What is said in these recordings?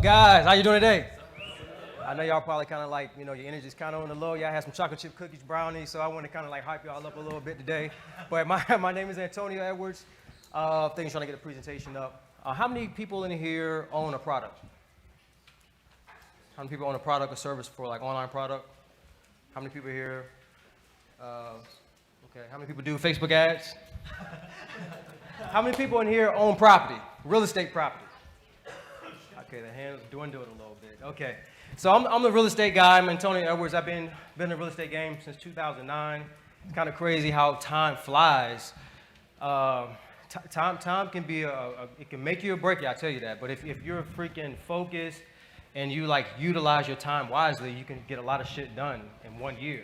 up, guys? How you doing today? I know y'all probably kind of like, your energy's kind of on the low. Y'all had some chocolate chip cookies, brownies, so I want to kind of like hype y'all up a little bit today. But my name is Antonio Edwards. Thanks trying to get the presentation up. How many people in here own a product? How many people own a product or service for like online product? How many people here? Okay, how many people do Facebook ads? How many people in here own property, real estate property? Okay, the hands dwindled a little bit. Okay, so I'm the real estate guy. I'm Antonio Edwards. I've been in the real estate game since 2009. It's kind of crazy how time flies. Time can be it can make you or break you. I tell you that. But if you're freaking focused and you like utilize your time wisely, you can get a lot of shit done in 1 year.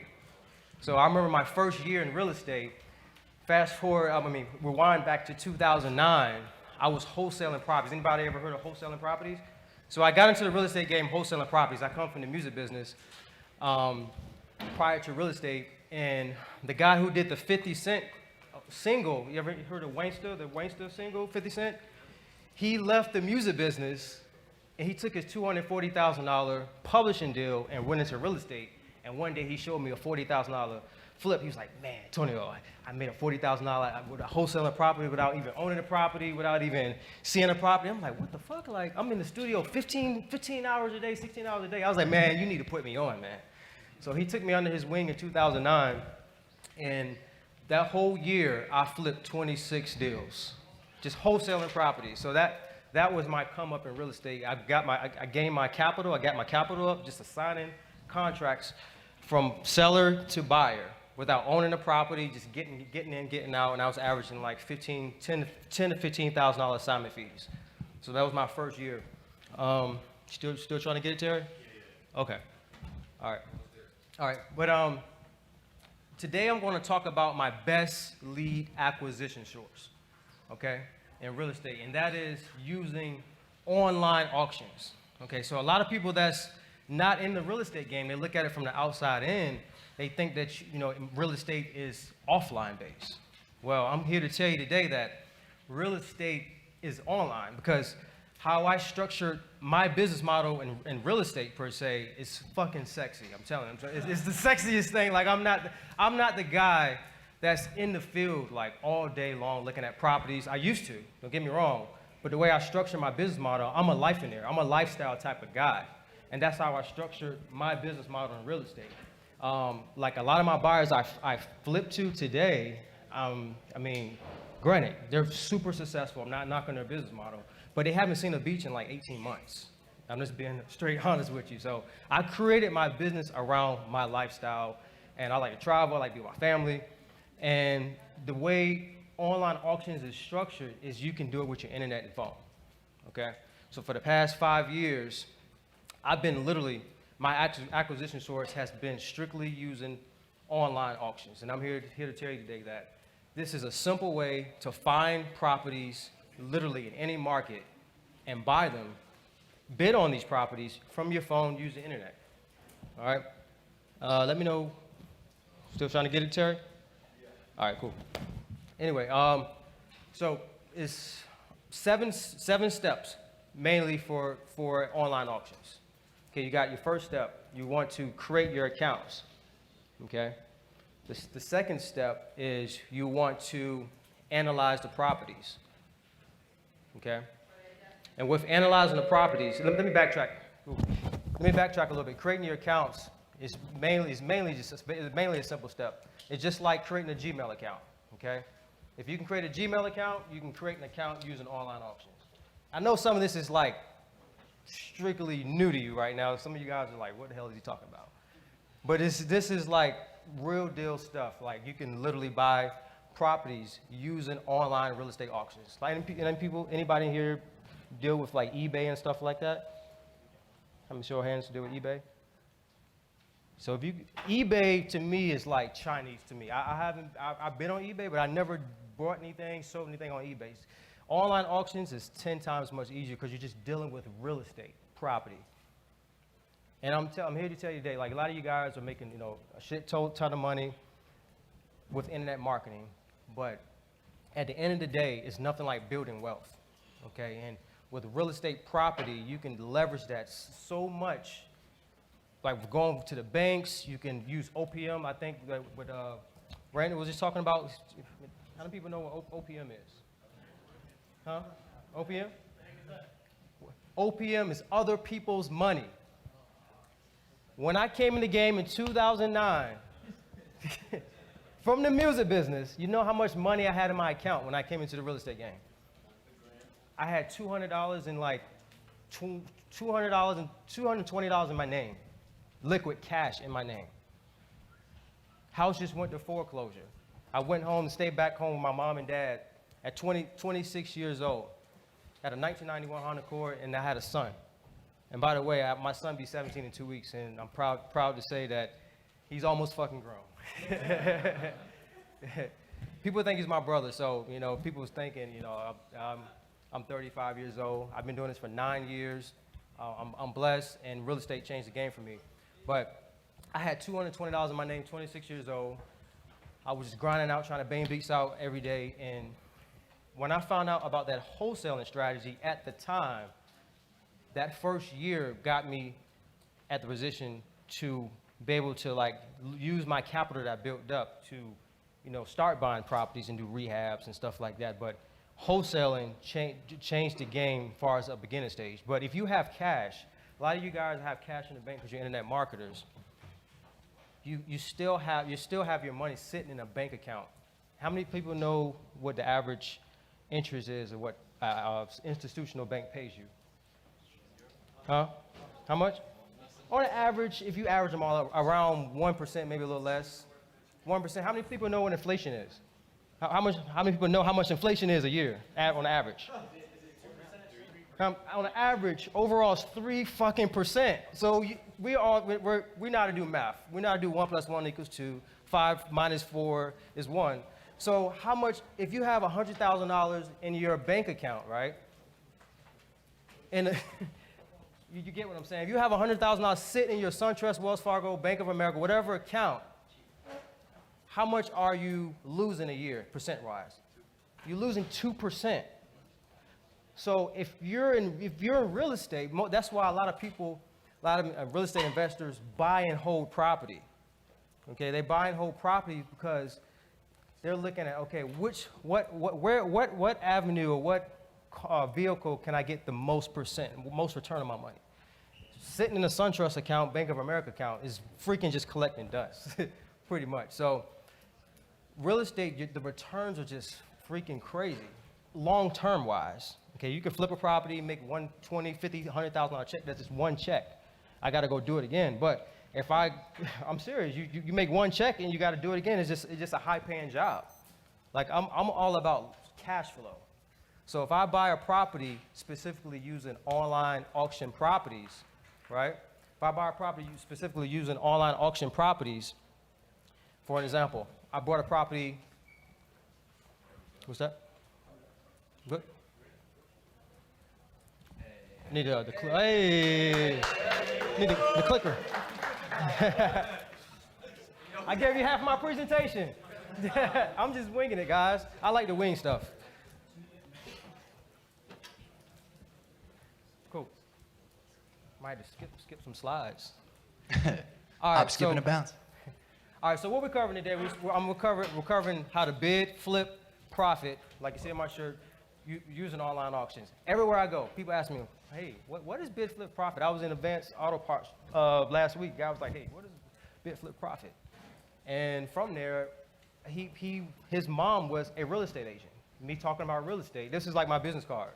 So I remember my first year in real estate. Fast forward, rewind back to 2009. I was wholesaling properties. Anybody ever heard of wholesaling properties? So I got into the real estate game wholesaling properties. I come from the music business prior to real estate. And the guy who did the 50 Cent single, you ever heard of Wanksta, the Wanksta single, 50 Cent? He left the music business and he took his $240,000 publishing deal and went into real estate. And one day he showed me a $40,000 flip. He was like, man, Antonio, I made a $40,000 with a wholesaling property without even owning the property, without even seeing the property. I'm like, what the fuck? Like, I'm in the studio 15 hours a day, 16 hours a day. I was like, man, you need to put me on, man. So he took me under his wing in 2009. And that whole year, I flipped 26 deals, just wholesaling properties. So that was my come up in real estate. I gained my capital. I got my capital up just assigning contracts from seller to buyer without owning the property, just getting in, getting out, and I was averaging like $10,000 to $15,000 assignment fees. So that was my first year. Still trying to get it, Terry? Yeah. Okay. All right. But today I'm going to talk about my best lead acquisition source, okay, in real estate, and that is using online auctions. Okay, so a lot of people that's not in the real estate game, they look at it from the outside in. They think that real estate is offline based. Well, I'm here to tell you today that real estate is online because how I structured my business model in real estate per se is fucking sexy. I'm telling you, it's the sexiest thing. Like I'm not the guy that's in the field like all day long looking at properties. I used to. Don't get me wrong, but the way I structure my business model, I'm a life in there. I'm a lifestyle type of guy. And that's how I structured my business model in real estate. Like a lot of my buyers I flip to today, granted, they're super successful. I'm not knocking their business model, but they haven't seen a beach in like 18 months. I'm just being straight honest with you. So I created my business around my lifestyle, and I like to travel, I like to be with my family. And the way online auctions is structured is you can do it with your internet and phone, okay? So for the past 5 years, I've been my acquisition source has been strictly using online auctions. And I'm here to tell you today that this is a simple way to find properties literally in any market and buy them, bid on these properties from your phone, use the internet. All right? Let me know. Still trying to get it, Terry? Yeah. All right, cool. Anyway, so it's seven steps mainly for online auctions. Okay, you got your first step. You want to create your accounts, okay? The second step is you want to analyze the properties, okay? And with analyzing the properties, let me backtrack. Let me backtrack a little bit. Creating your accounts is mainly a simple step. It's just like creating a Gmail account, okay? If you can create a Gmail account, you can create an account using online auctions. I know some of this is like strictly new to you right now. Some of you guys are like, what the hell is he talking about? But this is like real deal stuff. Like you can literally buy properties using online real estate auctions. Like anybody in here deal with like eBay and stuff like that? How many show of hands deal with eBay? So eBay to me is like Chinese to me. I've been on eBay, but I never bought anything, sold anything on eBay. Online auctions is 10 times much easier because you're just dealing with real estate, property. And I'm here to tell you today, like a lot of you guys are making, a shit ton of money with internet marketing, but at the end of the day, it's nothing like building wealth, okay? And with real estate property, you can leverage that so much. Like going to the banks, you can use OPM. I think that what Randy was just talking about. How many people know what OPM is? Huh? OPM? OPM is other people's money. When I came in the game in 2009, from the music business, you know how much money I had in my account when I came into the real estate game? I had $200 and like $200 and $220 in my name, liquid cash in my name. House just went to foreclosure. I went home and stayed back home with my mom and dad at 26 years old. I had a 1991 Honda Accord, and I had a son. And by the way, my son be 17 in 2 weeks, and I'm proud to say that he's almost fucking grown. People think he's my brother, so, you know, people was thinking, you know, I'm 35 years old. I've been doing this for 9 years. I'm blessed, and real estate changed the game for me. But I had $220 in my name, 26 years old. I was just grinding out, trying to bang beats out every day. And when I found out about that wholesaling strategy at the time, that first year got me at the position to be able to like use my capital that I built up to, you know, start buying properties and do rehabs and stuff like that. But wholesaling changed the game as far as a beginning stage. But if you have cash, a lot of you guys have cash in the bank because you're internet marketers. You still have your money sitting in a bank account. How many people know what the average interest is or what institutional bank pays you? Huh? How much? On average, if you average them all up, around 1%, maybe a little less. 1%. How many people know what inflation is? How many people know how much inflation is a year on average? On average, overall, it's 3%. So we know how to do math. We know how to do 1 + 1 = 2. 5 - 4 is 1. So how much, if you have $100,000 in your bank account, right? And you get what I'm saying? If you have $100,000 sitting in your SunTrust, Wells Fargo, Bank of America, whatever account, how much are you losing a year, percent-wise? You're losing 2%. So if you're in real estate, that's why a lot of real estate investors buy and hold property. Okay, they buy and hold property because they're looking at, okay, what avenue or what vehicle can I get the most return on my money? Sitting in a SunTrust account, Bank of America account is freaking just collecting dust, pretty much. So real estate, the returns are just freaking crazy, long-term wise. Okay, you can flip a property, make $120,000, $50,000, $100,000 check. That's just one check. I got to go do it again. But if I'm serious. You make one check and you got to do it again. It's just a high-paying job. Like I'm all about cash flow. So if I buy a property specifically using online auction properties, right? If I buy a property specifically using online auction properties, for an example, I bought a property. What's that? Good. Need the clicker. I gave you half my presentation. I'm just winging it, guys. I like to wing stuff. Cool. Might have to skip some slides. All right, I'm skipping a bounce. All right, so what we're covering today, we're covering how to bid, flip, profit, like you see in my shirt, using online auctions. Everywhere I go, people ask me, hey, what is bid, flip, profit? I was in Advanced Auto Parts last week. Guy was like, hey, what is bid, flip, profit? And from there, his mom was a real estate agent. Me talking about real estate. This is like my business card.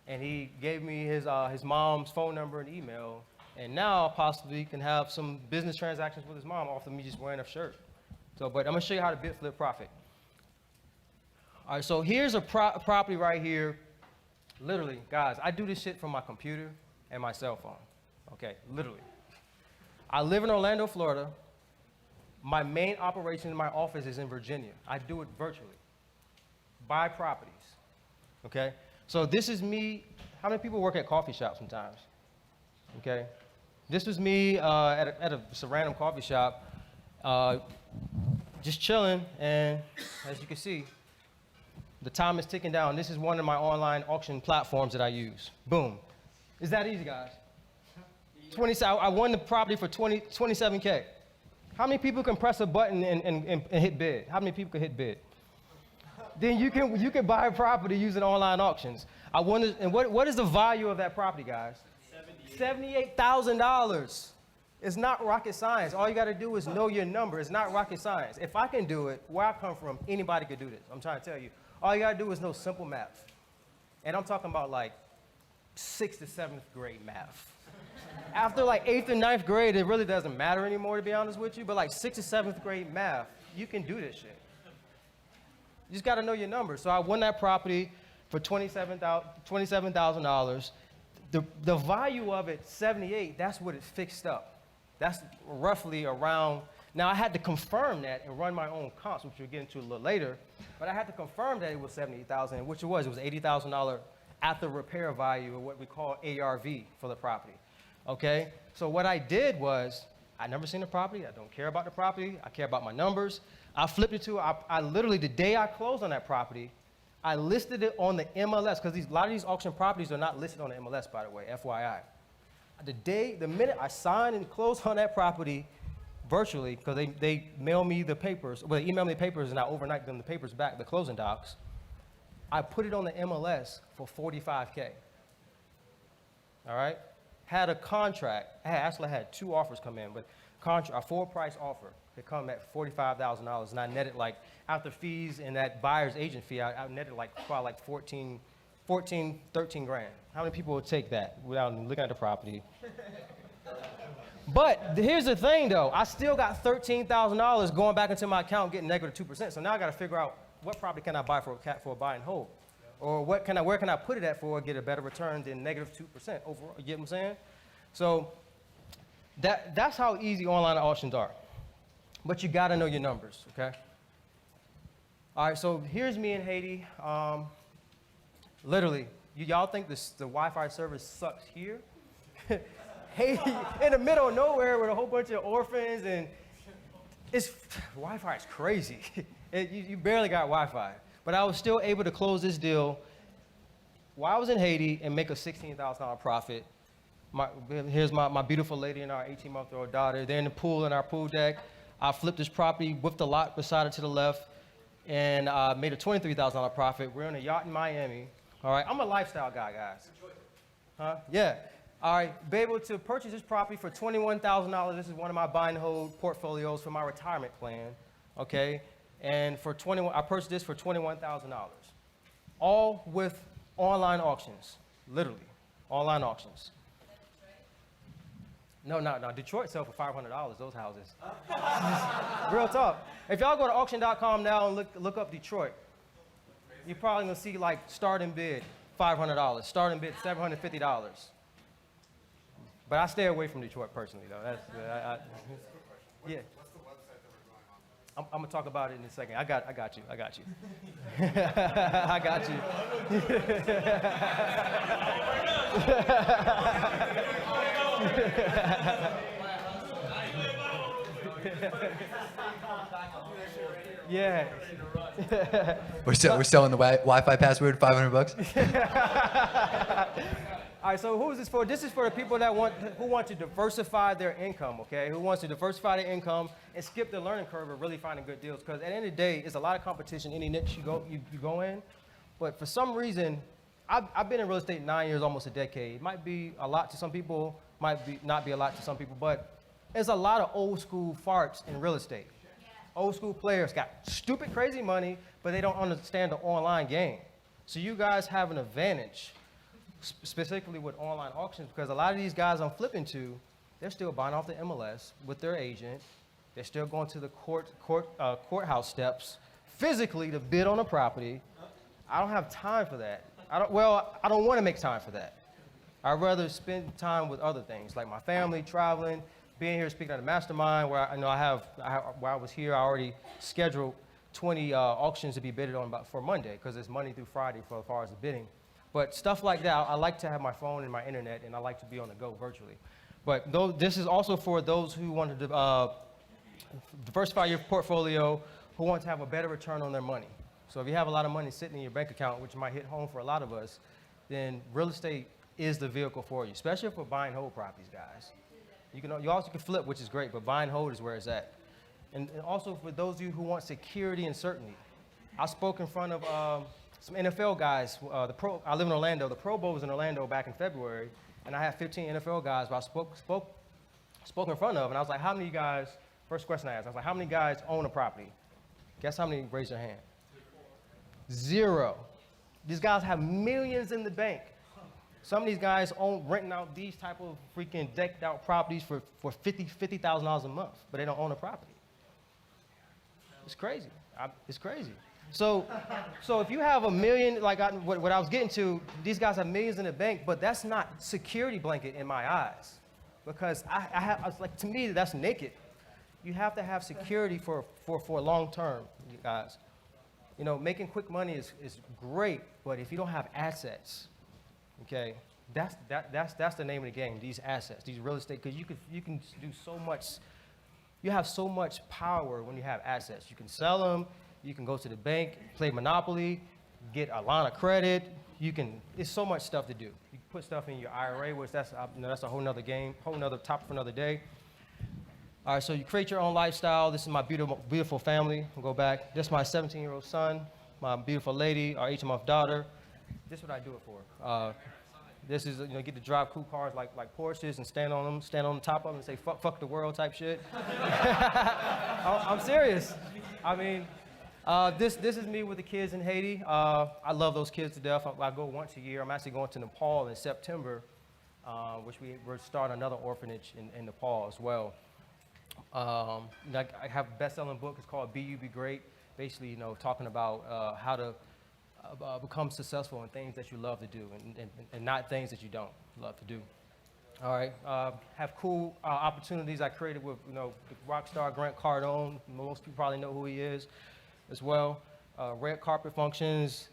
And he gave me his mom's phone number and email. And now possibly can have some business transactions with his mom off of me just wearing a shirt. So, but I'm gonna show you how to bid, flip, profit. All right, so here's a property right here. Literally, guys, I do this shit from my computer and my cell phone. Okay, literally. I live in Orlando, Florida. My main operation in my office is in Virginia. I do it virtually. Buy properties. Okay? So this is me. How many people work at coffee shops sometimes? Okay? This was me at a random coffee shop, just chilling, and as you can see, The time is ticking down. This is one of my online auction platforms that I use. Boom. Is that easy, guys? 20, I won the property for 27K. How many people can press a button and hit bid? How many people can hit bid? Then you can buy a property using online auctions. I wonder, and what is the value of that property, guys? $78,000. It's not rocket science. All you got to do is know your number. It's not rocket science. If I can do it, where I come from, anybody could do this. I'm trying to tell you. All you got to do is know simple math. And I'm talking about like 6th to 7th grade math. After like 8th and 9th grade, it really doesn't matter anymore, to be honest with you. But like 6th to 7th grade math, you can do this shit. You just got to know your numbers. So I won that property for $27,000. The value of it, 78, that's what it fixed up. That's roughly around, now I had to confirm that and run my own comps, which we'll get into a little later, but I had to confirm that it was $78,000, which it was. It was $80,000 after repair value, or what we call ARV for the property, okay? So what I did was, I never seen the property, I don't care about the property, I care about my numbers. I flipped it to, I literally, the day I closed on that property, I listed it on the MLS, because a lot of these auction properties are not listed on the MLS, by the way, FYI. The minute I signed and closed on that property virtually, because they mail me the papers, well, they email me the papers and I overnight them the papers back, the closing docs, I put it on the MLS for $45K. All right? Had a contract. I had 2 offers come in, but a full price offer that come at $45,000, and I netted like, after fees and that buyer's agent fee, I netted like probably like 13 grand. How many people would take that without looking at the property? But here's the thing though, I still got $13,000 going back into my account getting negative 2%. So now I got to figure out what property can I buy for a buy and hold? Or where can I put it at for get a better return than negative 2% overall, you get what I'm saying? So that's how easy online auctions are. But you got to know your numbers, okay? All right, so here's me in Haiti. Literally, y'all think the Wi-Fi service sucks here? Haiti, in the middle of nowhere with a whole bunch of orphans, and Wi-Fi is crazy. You barely got Wi-Fi. But I was still able to close this deal while I was in Haiti and make a $16,000 profit. Here's my beautiful lady and our 18-month-old daughter. They're in the pool, in our pool deck. I flipped this property, whipped the lot beside it to the left, and made a $23,000 profit. We're on a yacht in Miami. All right, I'm a lifestyle guy, guys. Huh? Yeah. All right, be able to purchase this property for $21,000. This is one of my buy and hold portfolios for my retirement plan, okay? And I purchased this for $21,000. All with online auctions, literally, online auctions. No, Detroit sell for $500, those houses. Real talk. If y'all go to auction.com now and look up Detroit, you're probably gonna see like starting bid $500, starting bid $750. But I stay away from Detroit personally, though. That's yeah. What's the website that we're going on? I'm gonna talk about it in a second. I got you. I got you. Yeah. We're selling the Wi-Fi password, $500. All right, so who is this for? This is for the people who want to diversify their income, okay? Who wants to diversify their income and skip the learning curve of really finding good deals. Because at the end of the day, it's a lot of competition any niche you go in. But for some reason, I've been in real estate 9 years, almost a decade. It might be a lot to some people, not be a lot to some people, but there's a lot of old school farts in real estate. Old school players got stupid, crazy money, but they don't understand the online game. So you guys have an advantage, specifically with online auctions, because a lot of these guys I'm flipping to, they're still buying off the MLS with their agent. They're still going to the courthouse steps physically to bid on a property. I don't have time for that. I don't want to make time for that. I'd rather spend time with other things, like my family, traveling, being here speaking at a mastermind where while I was here, I already scheduled 20 auctions to be bidded on for Monday, because it's Monday through Friday for as far as the bidding. But stuff like that, I like to have my phone and my internet, and I like to be on the go virtually. But this is also for those who want to diversify your portfolio, who want to have a better return on their money. So if you have a lot of money sitting in your bank account, which might hit home for a lot of us, then real estate is the vehicle for you, especially for buy and hold properties, guys. You also can flip, which is great, but buy and hold is where it's at. And also for those of you who want security and certainty, I spoke in front of some NFL guys. I live in Orlando. The Pro Bowl was in Orlando back in February, and I had 15 NFL guys who I spoke in front of, and I was like, how many of you guys, first question I asked, I was like, how many guys own a property? Guess how many raised their hand? 0. These guys have millions in the bank. Some of these guys renting out these type of freaking decked out properties for $50,000 a month, but they don't own a property. It's crazy. It's crazy. So if you have a million, like what I was getting to, these guys have millions in the bank, but that's not security blanket in my eyes, because I was like, to me, that's naked. You have to have security for long term, you guys. You know, making quick money is great, but if you don't have assets, okay, that's the name of the game. These assets, these real estate, because you can do so much. You have so much power when you have assets. You can sell them. You can go to the bank, play Monopoly, get a line of credit. It's so much stuff to do. You can put stuff in your IRA, which that's a whole nother game, whole nother topic for another day. All right, so you create your own lifestyle. This is my beautiful family. I'll go back. This is my 17-year-old son, my beautiful lady, our 18-month daughter. This is what I do it for. This is, get to drive cool cars like Porsches and stand on the top of them and say, fuck the world type shit. I'm serious. I mean, this is me with the kids in Haiti. I love those kids to death. I go once a year. I'm actually going to Nepal in September, which we're starting another orphanage in Nepal as well. I have a best-selling book. It's called Be You, Be Great. Basically, talking about how to become successful in things that you love to do and not things that you don't love to do. All right. Have cool opportunities I created with, the rock star Grant Cardone. Most people probably know who he is as well. Red carpet functions,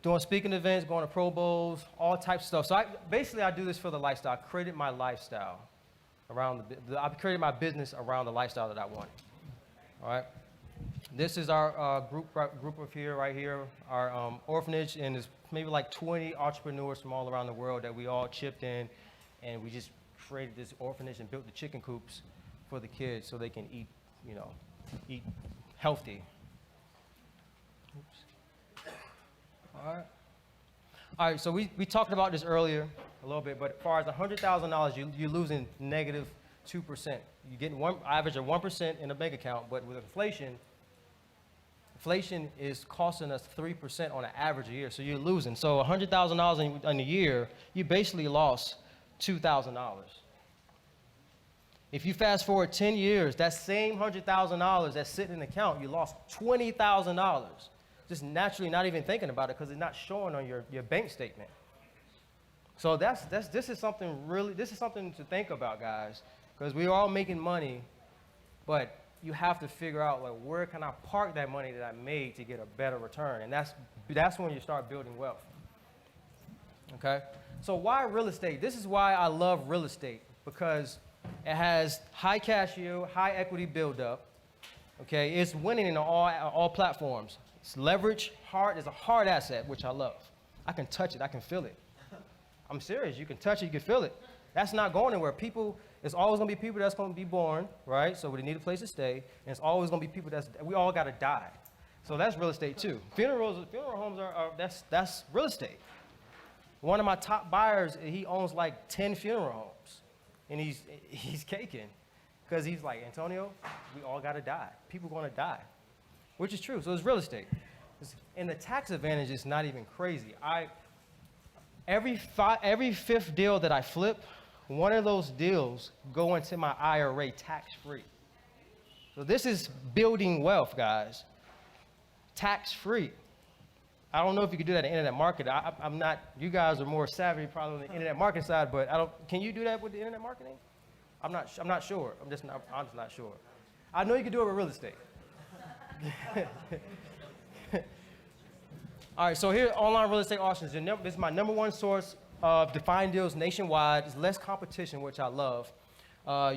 doing speaking events, going to Pro Bowls, all types of stuff. So I do this for the lifestyle. I created my lifestyle around I created my business around the lifestyle that I wanted. All right. This is our group of right here, our orphanage, and there's maybe like 20 entrepreneurs from all around the world that we all chipped in, and we just created this orphanage and built the chicken coops for the kids so they can eat healthy. Oops. All right, so we talked about this earlier a little bit, but as far as $100,000, you're losing negative 2%. You get average of 1% in a bank account, but with inflation is costing us 3% on an average a year, so you're losing. So $100,000 in a year, you basically lost $2,000. If you fast forward 10 years, that same $100,000 that's sitting in the account, you lost $20,000. Just naturally not even thinking about it because it's not showing on your bank statement. So this is something to think about, guys, because we're all making money, but you have to figure out, like, where can I park that money that I made to get a better return? And that's when you start building wealth. Okay? So why real estate? This is why I love real estate, because it has high cash yield, high equity buildup. Okay? It's winning in all platforms. It's leverage, it's a hard asset, which I love. I can touch it, I can feel it. I'm serious, you can touch it, you can feel it. That's not going anywhere. It's always gonna be people that's gonna be born, right? So they need a place to stay, and it's always gonna be people we all gotta die. So that's real estate too. Funeral homes that's real estate. One of my top buyers, he owns like 10 funeral homes, and he's caking, because he's like, Antonio, we all gotta die. People gonna die, which is true. So it's real estate. And the tax advantage is not even crazy. Every fifth deal that I flip, one of those deals go into my IRA tax-free. So this is building wealth, guys. Tax-free. I don't know if you can do that in the internet market. I'm not, you guys are more savvy probably on the internet market side, but can you do that with the internet marketing? I'm not sure. I'm just not sure. I know you can do it with real estate. All right, so here, online real estate auctions. This is my number one source of defined deals nationwide. There's less competition, which I love.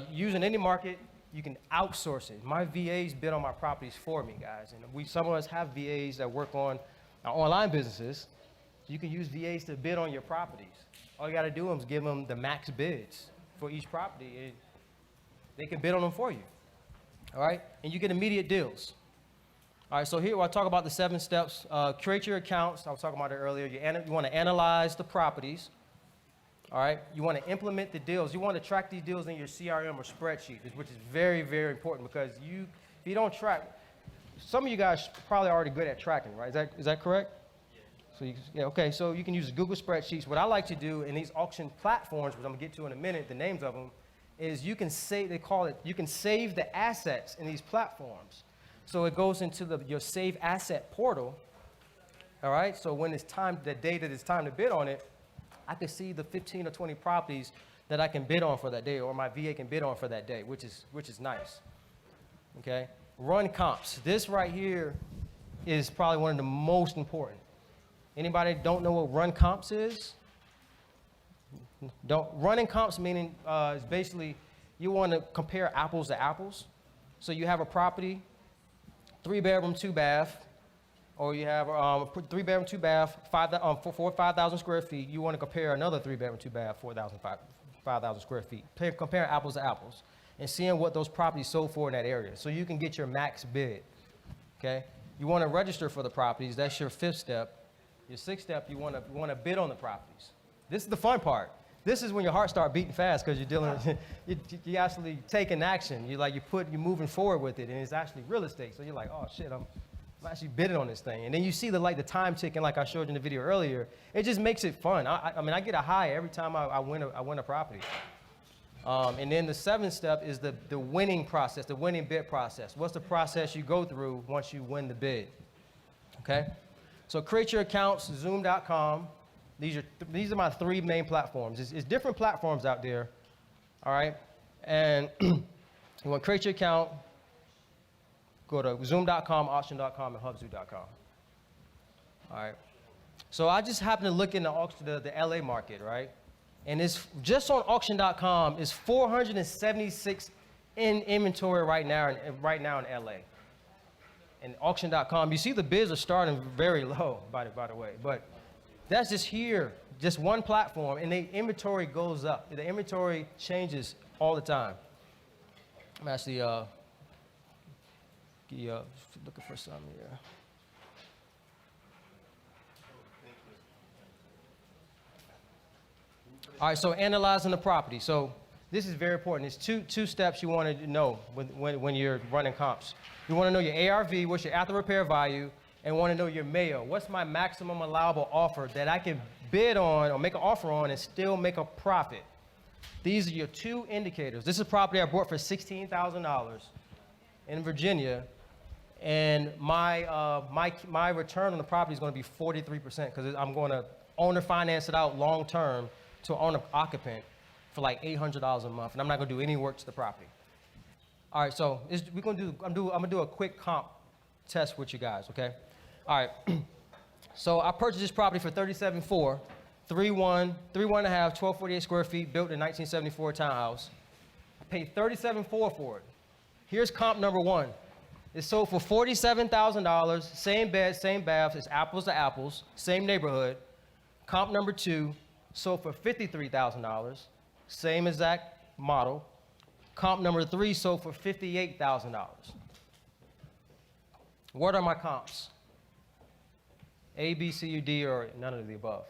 Using any market, you can outsource it. My VAs bid on my properties for me, guys. And some of us have VAs that work on our online businesses. You can use VAs to bid on your properties. All you got to do is give them the max bids for each property, and they can bid on them for you. All right? And you get immediate deals. All right, so here I'll talk about the 7 steps. Create your accounts. I was talking about it earlier. You want to analyze the properties. All right? You want to implement the deals. You want to track these deals in your CRM or spreadsheet, which is very, very important because if you don't track, some of you guys are probably already good at tracking, right? Is that correct? So okay, so you can use Google spreadsheets. What I like to do in these auction platforms, which I'm gonna get to in a minute, the names of them, is you can save, you can save the assets in these platforms. So it goes into your save asset portal, all right? So when it's time, the day that it's time to bid on it, I can see the 15 or 20 properties that I can bid on for that day, or my VA can bid on for that day, which is nice, okay? Run comps. This right here is probably one of the most important. Anybody don't know what run comps is? Running comps meaning is basically you want to compare apples to apples. So you have a property, 3-bedroom, 2-bath, or you have 3-bedroom, 2-bath, 5,000 square feet. You want to compare another 3-bedroom, 2-bath, 5,000 square feet. Compare apples to apples and seeing what those properties sold for in that area, so you can get your max bid. Okay? You want to register for the properties. That's your 5th step. Your 6th step, you want to bid on the properties. This is the fun part. This is when your heart starts beating fast because you're dealing, you actually taking action. You're moving forward with it, and it's actually real estate. So you're like, oh shit, I'm actually bidding on this thing. And then you see the time ticking, like I showed you in the video earlier. It just makes it fun. I mean, I get a high every time I win a property. And then the 7th step is the winning process, the winning bid process. What's the process you go through once you win the bid? Okay. So create your accounts, Zoom.com. These are my 3 main platforms. It's different platforms out there, all right? And you want to create your account, go to Zoom.com, Auction.com, and Hubzu.com. All right. So I just happened to look in the LA market, right? And it's just on Auction.com is 476 in inventory right now in LA. And Auction.com, you see the bids are starting very low, by the way, but that's just here, just one platform, and the inventory goes up. The inventory changes all the time. I'm actually looking for some here. All right, so analyzing the property. So this is very important. There's two steps you want to know when you're running comps. You want to know your ARV, what's your after repair value, and want to know your MAO. What's my maximum allowable offer that I can bid on or make an offer on and still make a profit? These are your 2 indicators. This is a property I bought for $16,000 in Virginia, and my return on the property is going to be 43% because I'm going to owner finance it out long term to owner occupant for like $800 a month, and I'm not going to do any work to the property. All right, so I'm gonna do a quick comp test with you guys, okay? All right, so I purchased this property for $37,400, 3.1 and a half, 1248 square feet, built in 1974 townhouse. I paid $37,400 for it. Here's comp number 1. It sold for $47,000, same bed, same bath, it's apples to apples, same neighborhood. Comp number 2 sold for $53,000, same exact model. Comp number 3 sold for $58,000. What are my comps? A, B, C, or D, or none of the above?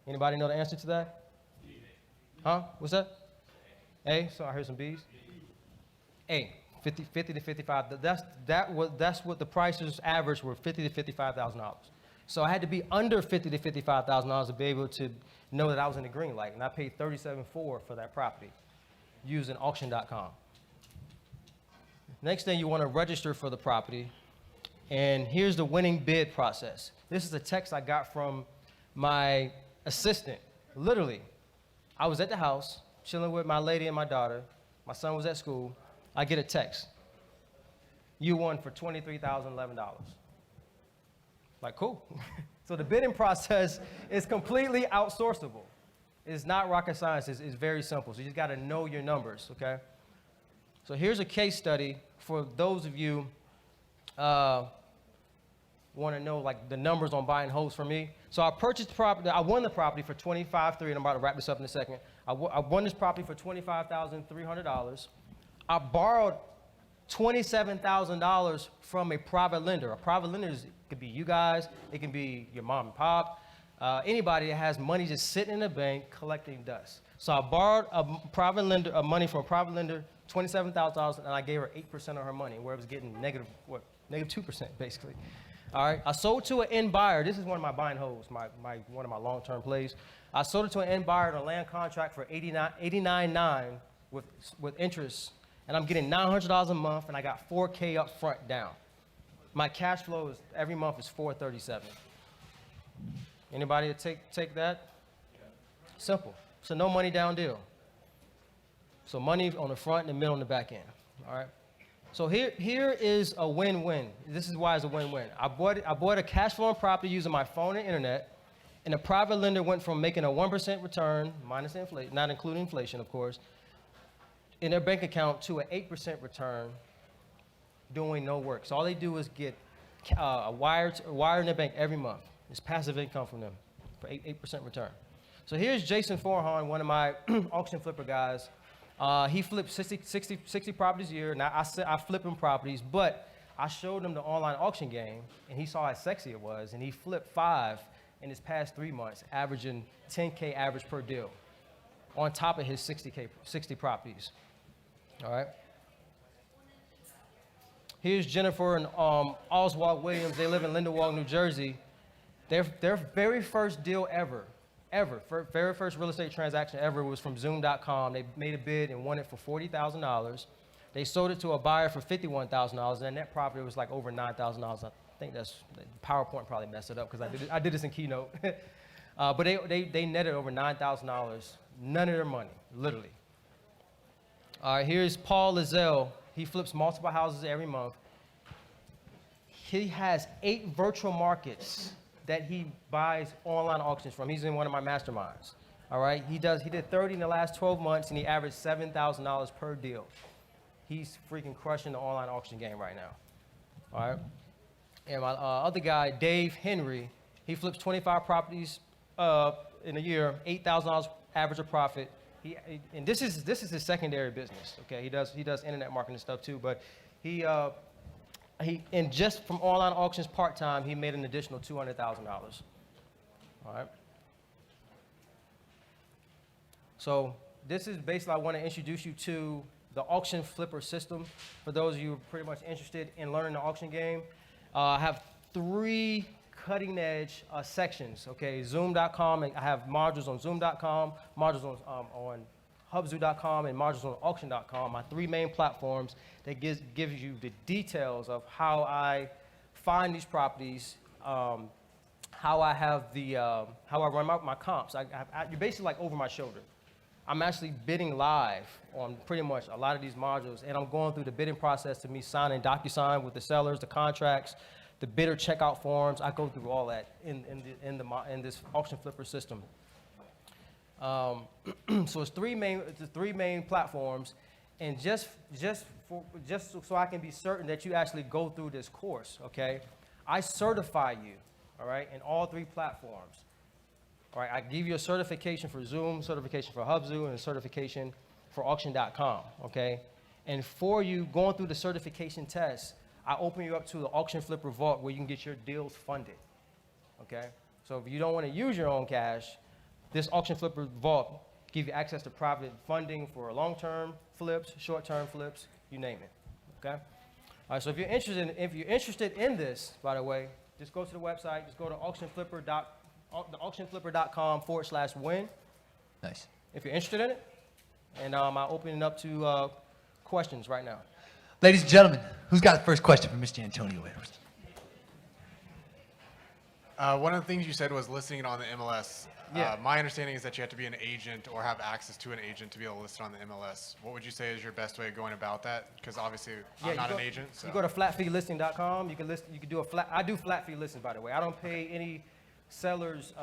Anybody know the answer to that? Huh? What's that? A? So I heard some B's. A, 50 to 55. That's what the prices average were, $50,000 to $55,000. So I had to be under $50,000 to $55,000 to be able to know that I was in the green light, and I paid $37,400 for that property using Auction.com. Next thing, you want to register for the property, and here's the winning bid process. This is a text I got from my assistant. Literally, I was at the house chilling with my lady and my daughter. My son was at school. I get a text. You won for $23,011. Like, cool. So the bidding process is completely outsourceable. It's not rocket science. It's very simple. So you just got to know your numbers, okay? So here's a case study for those of you want to know like the numbers on buying homes for me. So I purchased the property. I won the property for $25,300, and I'm about to wrap this up in a second. I won this property for $25,300. I borrowed $27,000 from a private lender. A private lender could be you guys. It can be your mom and pop. Anybody that has money just sitting in the bank collecting dust. So I borrowed money from a private lender, $27,000, and I gave her 8% of her money, where it was getting negative 2% basically. All right, I sold to an end buyer. This is one of my buying holes, one of my long-term plays. I sold it to an end buyer on a land contract for $89,900 with interest, and I'm getting $900 a month, and I got $4K up front down. My cash flow every month is $437. Anybody take that? Simple. So no money down deal. So money on the front and the middle and the back end. All right. So here is a win-win. This is why it's a win-win. I bought a cash flowing property using my phone and internet, and the private lender went from making a 1% return, minus inflation, not including inflation, of course, in their bank account to an 8% return, doing no work. So all they do is get a wire in their bank every month. It's passive income from them for 8% return. So here's Jason Forhon, one of my auction flipper guys. He flipped 60 properties a year. Now, I flip him properties, but I showed him the online auction game, and he saw how sexy it was, and he flipped 5 in his past 3 months, averaging 10K average per deal, on top of his 60 properties. All right. Here's Jennifer and Oswald Williams. They live in Lindenwold, New Jersey. Their very first deal ever, very first real estate transaction ever was from Zoom.com. They made a bid and won it for $40,000. They sold it to a buyer for $51,000, and their net profit was like over $9,000. I think that's PowerPoint probably messed it up because I did this in Keynote. But they netted over $9,000, none of their money, literally. All right, here's Paul Lizelle. He flips multiple houses every month. He has 8 virtual markets that he buys online auctions from. He's in one of my masterminds. All right, he did 30 in the last 12 months, and he averaged $7,000 per deal. He's freaking crushing the online auction game right now. All right, and my other guy, Dave Henry, he flips 25 properties in a year, $8,000 average of profit. And this is his secondary business. Okay, he does internet marketing stuff too, but and just from online auctions part-time, he made an additional $200,000. All right. So this is basically, I want to introduce you to the auction flipper system. For those of you who are pretty much interested in learning the auction game, I have 3 cutting-edge sections. Okay, Zoom.com. I have modules on Zoom.com, modules on Hubzu.com, and modules on Auction.com. My 3 main platforms that gives you the details of how I find these properties, how I have how I run my comps. You're basically like over my shoulder. I'm actually bidding live on pretty much a lot of these modules, and I'm going through the bidding process to me signing DocuSign with the sellers, the contracts, the bidder checkout forms. I go through all that in this auction flipper system. So it's three main platforms, and just so I can be certain that you actually go through this course, okay? I certify you, all right, in all 3 platforms. All right, I give you a certification for Zoom, certification for Hubzu, and a certification for Auction.com, okay? And for you going through the certification test, I open you up to the Auction Flipper Vault where you can get your deals funded, okay? So if you don't want to use your own cash, this Auction Flipper Vault gives you access to private funding for long-term flips, short-term flips, you name it, okay? All right, so if you're interested in this, by the way, just go to the website, just go to auctionflipper.com/win. Nice. If you're interested in it, and I'm opening up to questions right now. Ladies and gentlemen, who's got the first question for Mr. Antonio Edwards? One of the things you said was listing it on the MLS. Yeah. My understanding is that you have to be an agent or have access to an agent to be able to list it on the MLS. What would you say is your best way of going about that? Because obviously I'm not an agent. So. You go to flatfeelisting.com. You can do a flat. I do flat fee listings, by the way. I don't pay any seller's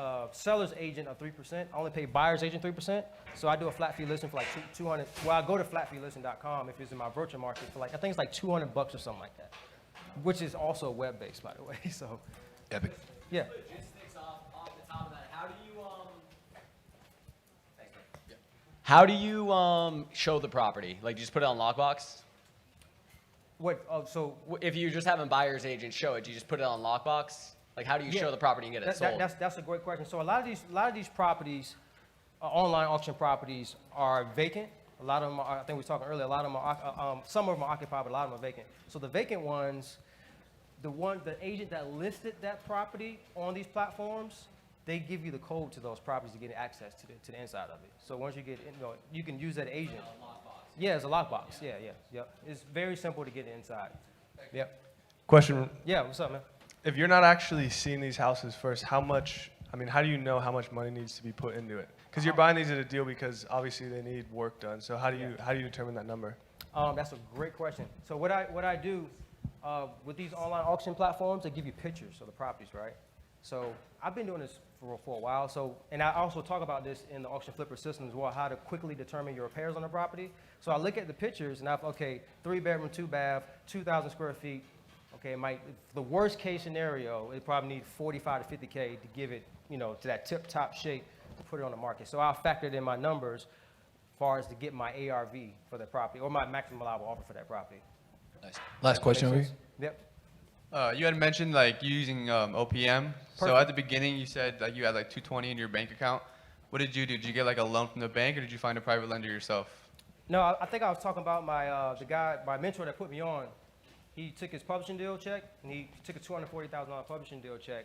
agent of 3%. I only pay buyer's agent 3%. So I do a flat fee listing for like 200. Well, I go to flatfeelisting.com if it's in my virtual market for like, I think it's like $200 or something like that, which is also web-based, by the way. So, Epic. yeah. Logistics off the top of that. How do you show the property? Like, you just put it on Lockbox? What? Oh, so If you just have a buyer's agent show it, do you just put it on Lockbox? Like, how do you Yeah. show the property and get it sold? That's a great question. So a lot of these properties, online auction properties, are vacant. A lot of them are, I think we were talking earlier, a lot of them are, some of them are occupied, but a lot of them are vacant. So the vacant ones, the agent that listed that property on these platforms, they give you the code to those properties to get access to the inside of it. So once you get, you can use that agent. Yeah, it's a lockbox. Yeah. It's very simple to get inside. Yep. Question, Yeah, what's up, man? if you're not actually seeing these houses first, how do you know how much money needs to be put into it? Because you're buying these at a deal because obviously they need work done. So how do you determine that number? That's a great question. So what I do with these online auction platforms, they give you pictures of the properties, right? So I've been doing this for a while. So, and I also talk about this in the auction flipper system as well, how to quickly determine your repairs on the property. So I look at the pictures and okay, 3-bedroom, 2-bath, 2,000 square feet. Okay, the worst case scenario, it probably need 45 to 50K to give it, to that tip-top shape to put it on the market. So I'll factor it in my numbers as far as to get my ARV for the property or my maximum allowable offer for that property. Nice. Last question over Make here. sense? Yep. You had mentioned like using OPM. So Perfect. at the beginning, you said like you had like 220 in your bank account. What did you do? Did you get like a loan from the bank, or did you find a private lender yourself? No, I think I was talking about my mentor that put me on. He took his publishing deal check, and he took a $240,000 publishing deal check,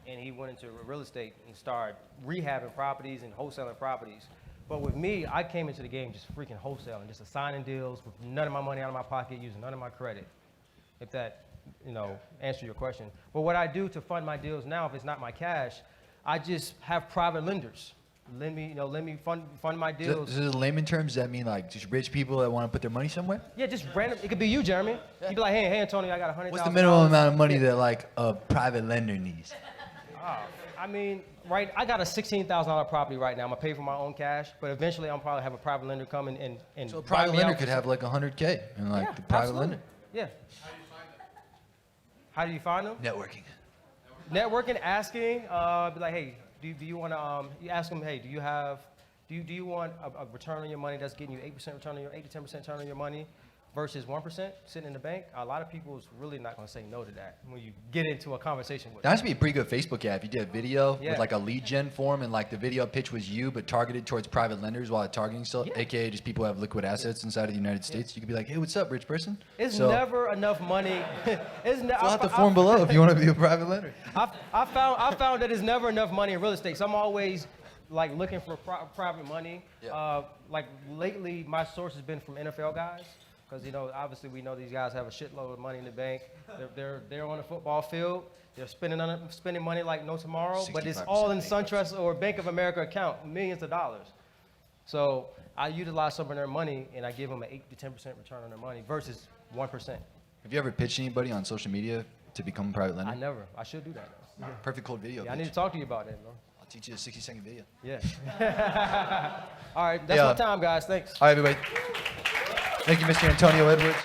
and he went into real estate and started rehabbing properties and wholesaling properties. But with me, I came into the game just freaking wholesaling, just assigning deals with none of my money out of my pocket, using none of my credit. If that, answer your question. But what I do to fund my deals now, if it's not my cash, I just have private lenders lend me fund my deals. This is layman terms. Does that mean like just rich people that want to put their money somewhere? Yeah, just random. It could be you, Jeremy. You'd be like, hey, Antonio, I got $100,000. What's the minimum amount of money that like a private lender needs? I mean, right, I got a $16,000 property right now. I'm gonna pay for my own cash, but eventually I'll probably have a private lender come and So a buy private me lender out could for have like 100K and like yeah, the private absolutely. lender. Yeah. How do you find them? Networking. Networking, asking, be like, hey, do you want to? You ask them, hey, do you want a return on your money that's getting you 8% return on your 8 to 10% return on your money versus 1% sitting in the bank? A lot of people is really not going to say no to that when you get into a conversation with That them. has to be a pretty good Facebook ad. If you did a video Yeah. with like a lead gen form and like the video pitch was you, but targeted towards private lenders while targeting still, Yeah. AKA just people who have liquid assets inside of the United States. You could be like, hey, what's up, rich person? It's So, never enough money. fill out the form below if you want to be a private lender. I found that there's never enough money in real estate. So I'm always like looking for private money. Yeah. Like lately, my source has been from NFL guys because obviously we know these guys have a shitload of money in the bank. They're on the football field. They're spending money like no tomorrow, but it's 65% all in bankruptcy. SunTrust or Bank of America account, millions of dollars. So I utilize some of their money and I give them an 8 to 10% return on their money versus 1%. Have you ever pitched anybody on social media to become a private lender? I should do that though. Perfect cold video. Yeah, I need bitch. to talk to you about that, bro. I'll teach you a 60-second video. Yeah. All right, that's Yeah. my time, guys. Thanks. All right, everybody. Thank you, Mr. Antonio Edwards.